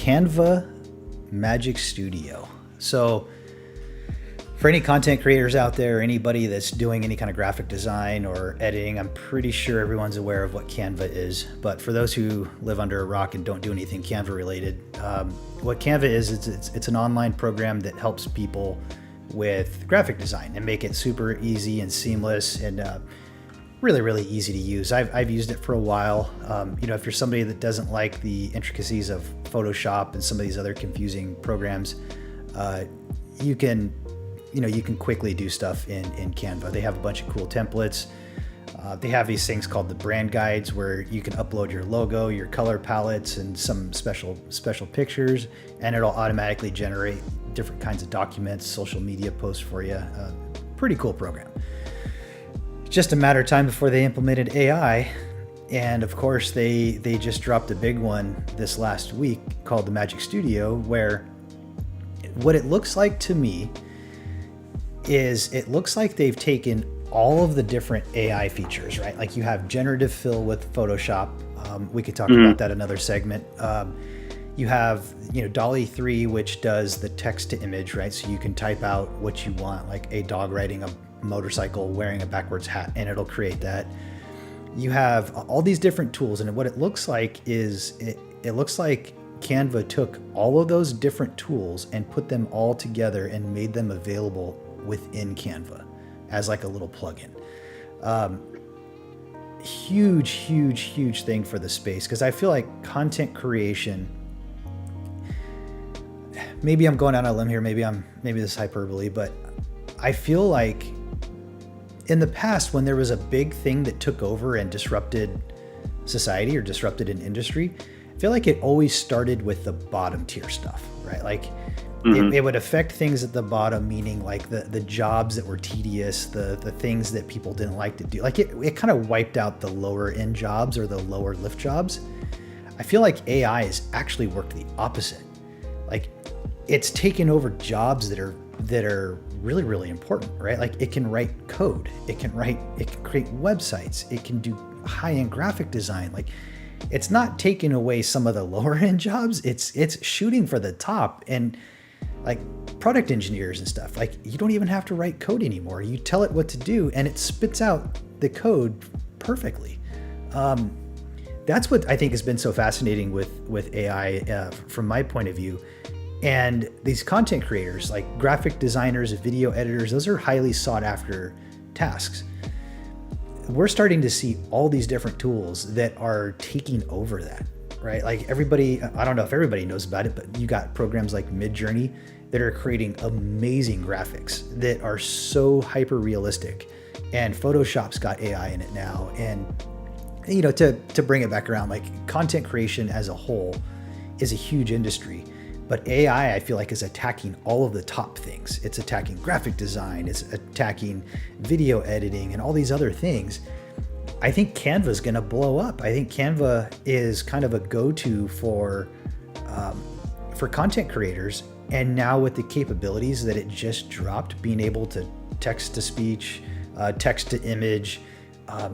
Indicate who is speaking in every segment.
Speaker 1: Canva Magic Studio. So for any content creators out there, anybody that's doing any kind of graphic design or editing, I'm pretty sure everyone's aware of what Canva is. But for those who live under a rock and don't do anything Canva related, what Canva is, it's an online program that helps people with graphic design and make it super easy and seamless and really, really easy to use. I've used it for a while. If you're somebody that doesn't like the intricacies of Photoshop and some of these other confusing programs, you can quickly do stuff in Canva. They have a bunch of cool templates. They have these things called the brand guides where you can upload your logo, your color palettes, and some special pictures, and it'll automatically generate different kinds of documents, social media posts for you. Pretty cool program. Just a matter of time before they implemented AI. And of course, they just dropped a big one this last week called the Magic Studio, where what it looks like to me is it looks like they've taken all of the different AI features, right? Like you have generative fill with Photoshop. We could talk about that another segment. You have, DALL-E 3, which does the text to image, right? So you can type out what you want, like a dog riding a motorcycle wearing a backwards hat, and it'll create that. You have all these different tools, and what it looks like is it looks like Canva took all of those different tools and put them all together and made them available within Canva as like a little plugin. Huge thing for the space, because I feel like content creation, maybe I'm going out on a limb here, maybe this is hyperbole, but I feel like in the past, when there was a big thing that took over and disrupted society or disrupted an industry, I feel like it always started with the bottom tier stuff, right? Like it would affect things at the bottom, meaning like the jobs that were tedious, the things that people didn't like to do. Like it kind of wiped out the lower end jobs or the lower lift jobs. I feel like AI has actually worked the opposite. Like it's taken over jobs that are really, really important, right? Like it can write code, it can create websites, it can do high-end graphic design. Like it's not taking away some of the lower end jobs, it's shooting for the top. And like product engineers and stuff, like you don't even have to write code anymore. You tell it what to do and it spits out the code perfectly. That's what I think has been so fascinating with AI from my point of view. And these content creators, like graphic designers, video editors, those are highly sought after tasks. We're starting to see all these different tools that are taking over that, right? Like everybody, I don't know if everybody knows about it, but you got programs like Midjourney that are creating amazing graphics that are so hyper realistic. And Photoshop's got AI in it now. And to bring it back around, like content creation as a whole is a huge industry. But AI, I feel like, is attacking all of the top things. It's attacking graphic design, it's attacking video editing and all these other things. I think Canva is going to blow up. I think Canva is kind of a go-to for content creators. And now with the capabilities that it just dropped, being able to text to speech, text to image,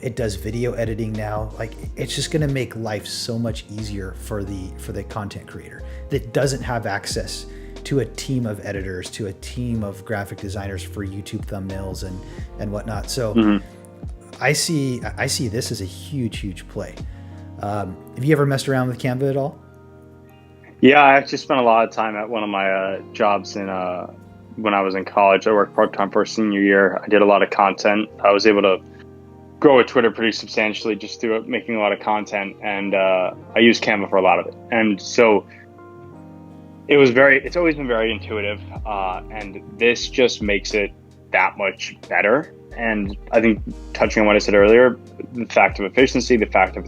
Speaker 1: it does video editing now. Like it's just going to make life so much easier for the content creator that doesn't have access to a team of editors, to a team of graphic designers for YouTube thumbnails and whatnot. So I see this as a huge play. Have you ever messed around with Canva at all?
Speaker 2: Yeah, I actually spent a lot of time at one of my jobs when I was in college. I worked part-time for a senior year. I did a lot of content. I was able to grow a Twitter pretty substantially just through making a lot of content, and I used Canva for a lot of it. And so it's always been very intuitive, and this just makes it that much better. And I think, touching on what I said earlier, the fact of efficiency, the fact of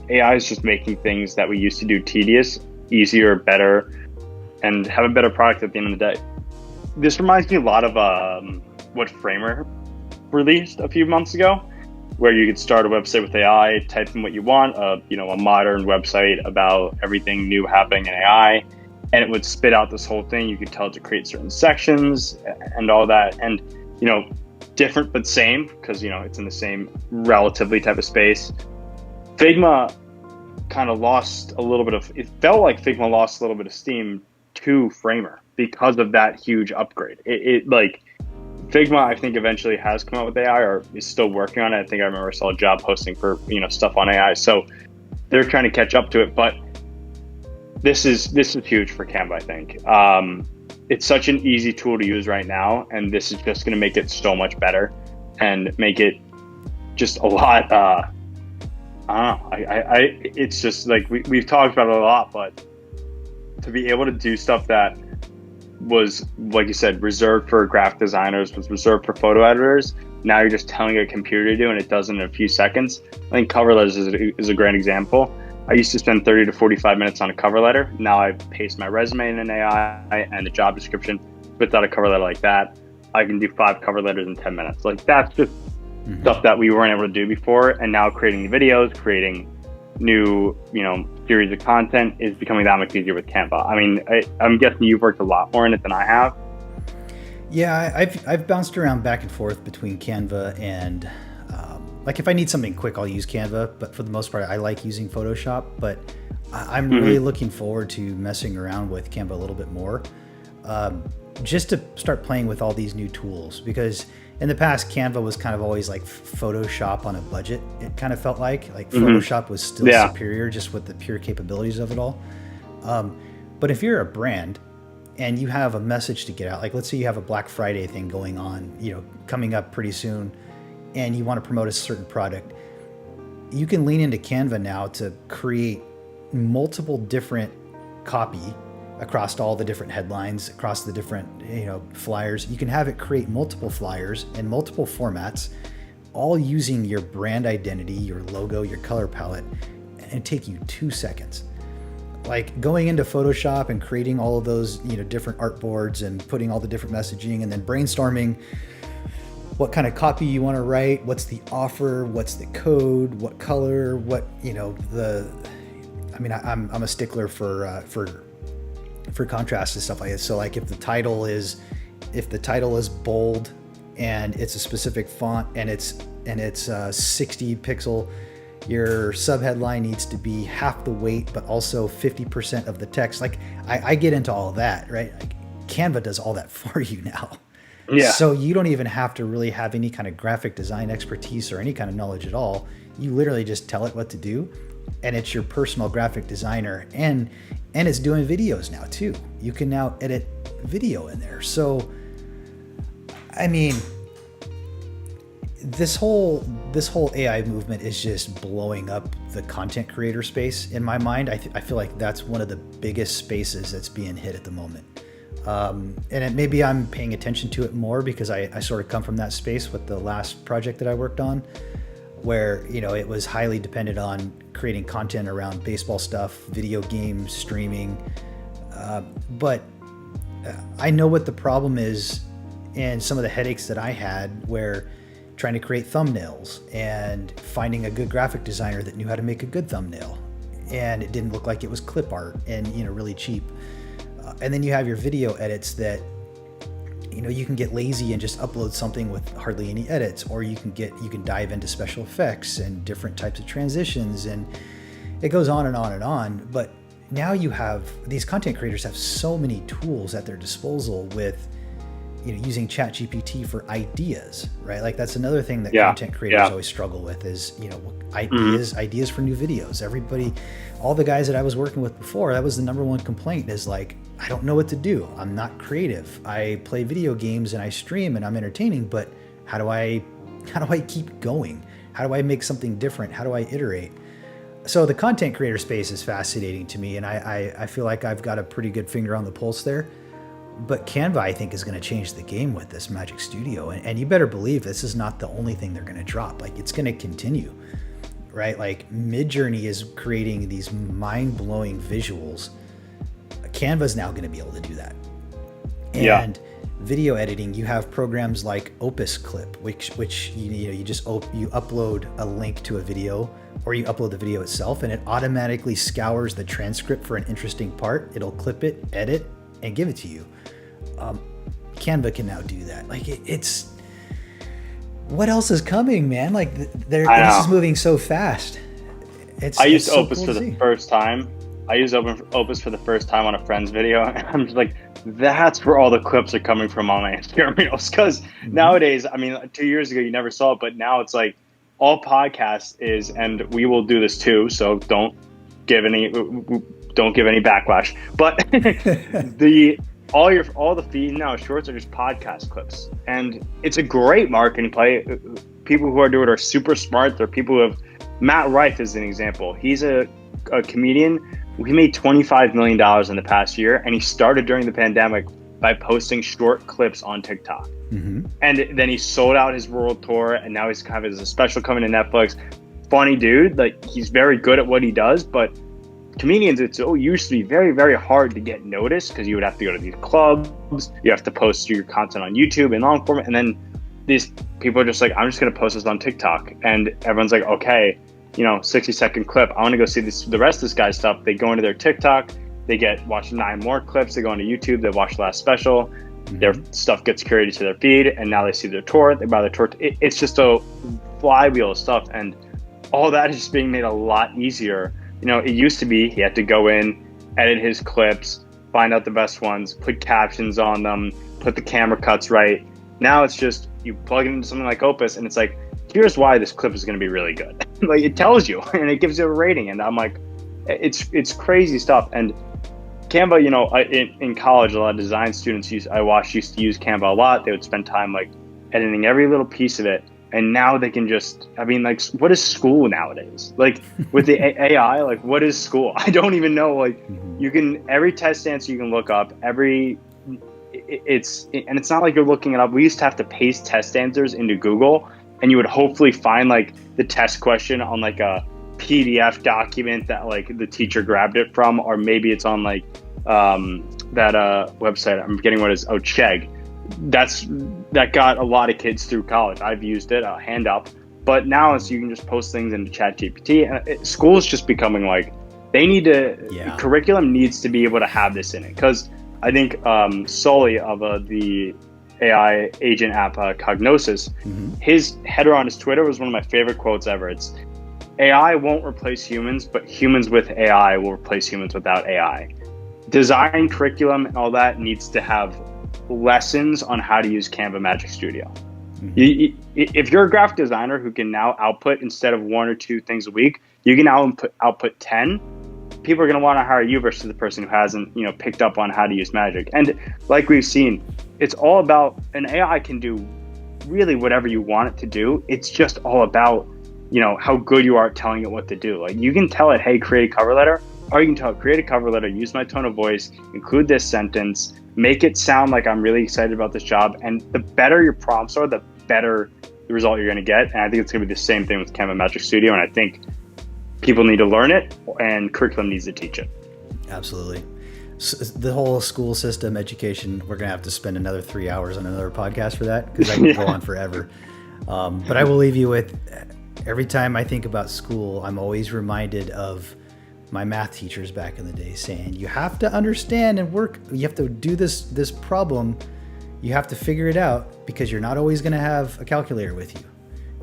Speaker 2: AI is just making things that we used to do tedious, easier, better, and have a better product at the end of the day. This reminds me a lot of what Framer released a few months ago, where you could start a website with AI, type in what you want, a modern website about everything new happening in AI, and it would spit out this whole thing. You could tell it to create certain sections and all that. And, different but same, because, it's in the same relatively type of space. Figma kind of lost a little bit of, it felt like Figma lost a little bit of steam to Framer because of that huge upgrade. It like Figma, I think eventually has come out with AI or is still working on it. I think I remember I saw a job posting for, stuff on AI. So they're trying to catch up to it, but this is huge for Canva, I think. It's such an easy tool to use right now, and this is just going to make it so much better and make it just a lot, I don't know. It's just like we've talked about it a lot, but to be able to do stuff that was, like you said, reserved for graphic designers, was reserved for photo editors. Now you're just telling a computer to do, and it does it in a few seconds. I think cover letters is a great example. I used to spend 30 to 45 minutes on a cover letter. Now I paste my resume in an AI and the job description, spits out a cover letter like that. I can do 5 cover letters in 10 minutes. Like that's just stuff that we weren't able to do before. And now creating videos, creating new, series of content is becoming that much easier with Canva. I mean, I'm guessing you've worked a lot more in it than I have.
Speaker 1: Yeah, I've bounced around back and forth between Canva and like if I need something quick, I'll use Canva. But for the most part, I like using Photoshop. But I'm really looking forward to messing around with Canva a little bit more, just to start playing with all these new tools. Because in the past, Canva was kind of always like Photoshop on a budget. It kind of felt like Photoshop was still superior just with the pure capabilities of it all. But if you're a brand and you have a message to get out, like let's say you have a Black Friday thing going on, coming up pretty soon, and you want to promote a certain product, you can lean into Canva now to create multiple different copy across all the different headlines, across the different flyers. You can have it create multiple flyers in multiple formats, all using your brand identity, your logo, your color palette, and it take you 2 seconds. Like going into Photoshop and creating all of those different artboards and putting all the different messaging and then brainstorming what kind of copy you want to write, what's the offer, what's the code, what color, what I'm a stickler for contrast and stuff like this. So like if the title is bold and it's a specific font and it's 60 pixel, your subheadline needs to be half the weight but also 50% of the text. Like I get into all of that, right? Like Canva does all that for you now.
Speaker 2: Yeah.
Speaker 1: So you don't even have to really have any kind of graphic design expertise or any kind of knowledge at all. You literally just tell it what to do, and it's your personal graphic designer, and it's doing videos now too. You can now edit video in there. So, I mean, this whole AI movement is just blowing up the content creator space in my mind. I feel like that's one of the biggest spaces that's being hit at the moment. And maybe I'm paying attention to it more because I sort of come from that space with the last project that I worked on, where it was highly dependent on creating content around baseball stuff, video games, streaming. But I know what the problem is and some of the headaches that I had where trying to create thumbnails and finding a good graphic designer that knew how to make a good thumbnail, and it didn't look like it was clip art and really cheap. And then you have your video edits that you can get lazy and just upload something with hardly any edits, or you can dive into special effects and different types of transitions, and it goes on and on and on. But now you have these content creators have so many tools at their disposal with using ChatGPT for ideas, right? Like that's another thing that content creators always struggle with is ideas for new videos. All the guys that I was working with before, that was the number one complaint is like, I don't know what to do. I'm not creative. I play video games and I stream and I'm entertaining, but how do I keep going? How do I make something different? How do I iterate? So the content creator space is fascinating to me, and I feel like I've got a pretty good finger on the pulse there. But Canva, I think, is going to change the game with this Magic Studio. And you better believe this is not the only thing they're going to drop. Like, it's going to continue, right? Like, Midjourney is creating these mind-blowing visuals. Canva's now going to be able to do that. And video editing, you have programs like Opus Clip, which you just you upload a link to a video, or you upload the video itself, and it automatically scours the transcript for an interesting part. It'll clip it, edit, and give it to you. Canva can now do that. Like it's what else is coming, man? Like this is moving so fast,
Speaker 2: I used
Speaker 1: so
Speaker 2: Opus
Speaker 1: cool
Speaker 2: for
Speaker 1: to
Speaker 2: the
Speaker 1: see.
Speaker 2: first time. I used Opus for the first time on a friend's video, and I'm just like, that's where all the clips are coming from on my Instagram reels. Because
Speaker 1: Hmm.
Speaker 2: nowadays, I mean, 2 years ago you never saw it, but now it's like all podcasts is, and we will do this too. So give any don't give any backlash. But the all the feed now shorts are just podcast clips, and it's a great marketing play. People who are doing it are super smart. They're people who have. Matt Rife is an example. He's a comedian. He made $25 million in the past year, and he started during the pandemic by posting short clips on TikTok.
Speaker 1: Hmm.
Speaker 2: And then he sold out his world tour, and now he's kind of has a special coming to Netflix. Funny dude, like he's very good at what he does, but comedians, it's used to be very, very hard to get noticed because you would have to go to these clubs, you have to post your content on YouTube in long form, and then these people are just like, I'm just going to post this on TikTok, and everyone's like, okay, 60-second clip. I want to go see the rest of this guy's stuff. They go into their TikTok, they watch 9 more clips. They go into YouTube, they watch the last special.
Speaker 1: Hmm.
Speaker 2: Their stuff gets curated to their feed, and now they see their tour. They buy their tour. It's just a flywheel of stuff, and all that is just being made a lot easier. It used to be he had to go in, edit his clips, find out the best ones, put captions on them, put the camera cuts right. Now it's just you plug it into something like Opus, and it's like, here's why this clip is going to be really good. Like it tells you, and it gives you a rating. And I'm like, it's crazy stuff. And Canva, in college, a lot of design students used to use Canva a lot. They would spend time like editing every little piece of it. And now they can like, what is school nowadays? Like with the AI, like what is school? I don't even know. Like every test answer you can look up, it's not like you're looking it up. We used to have to paste test answers into Google, and you would hopefully find like the test question on like a PDF document that like the teacher grabbed it from, or maybe it's on like that website. I'm forgetting what it is. Oh, Chegg. That got a lot of kids through college. I've used it, hand up. But now you can just post things into ChatGPT. And school is just becoming like, they need to, curriculum needs to be able to have this in it. Because I think Sully of the AI agent app Cognosis, his header on his Twitter was one of my favorite quotes ever. It's, AI won't replace humans, but humans with AI will replace humans without AI. Design curriculum and all that needs to have lessons on how to use Canva Magic Studio. If you're a graphic designer who can now output, instead of 1 or 2 things a week, you can now output 10. People are going to want to hire you versus the person who hasn't, picked up on how to use Magic. And like we've seen, it's all about, an AI can do really whatever you want it to do. It's just all about, how good you are at telling it what to do. Like you can tell it, hey, create a cover letter, or you can tell it, create a cover letter, use my tone of voice, include this sentence, make it sound like I'm really excited about this job. And the better your prompts are, the better the result you're going to get. And I think it's going to be the same thing with Canva Magic Studio. And I think people need to learn it, and curriculum needs to teach it.
Speaker 1: Absolutely. The whole school system, education, we're going to have to spend another 3 hours on another podcast for that, because I can go on forever. But I will leave you with, every time I think about school, I'm always reminded of my math teachers back in the day saying, you have to understand and work, you have to do this problem, you have to figure it out, because you're not always going to have a calculator with you.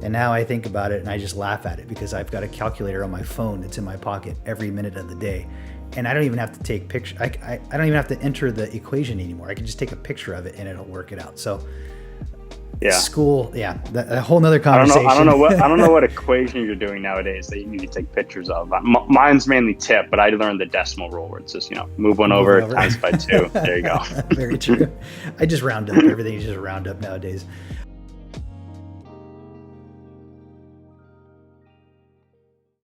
Speaker 1: And now I think about it and I just laugh at it, because I've got a calculator on my phone that's in my pocket every minute of the day. And I don't even have to take picture. I don't even have to enter the equation anymore. I can just take a picture of it and it'll work it out. So school, a whole nother conversation.
Speaker 2: I don't know what equation you're doing nowadays that you need to take pictures of. Mine's mainly tip, but I learned the decimal rule where it's just, move one over times by 2. There you go.
Speaker 1: Very true. I just round up. Everything is just round up nowadays.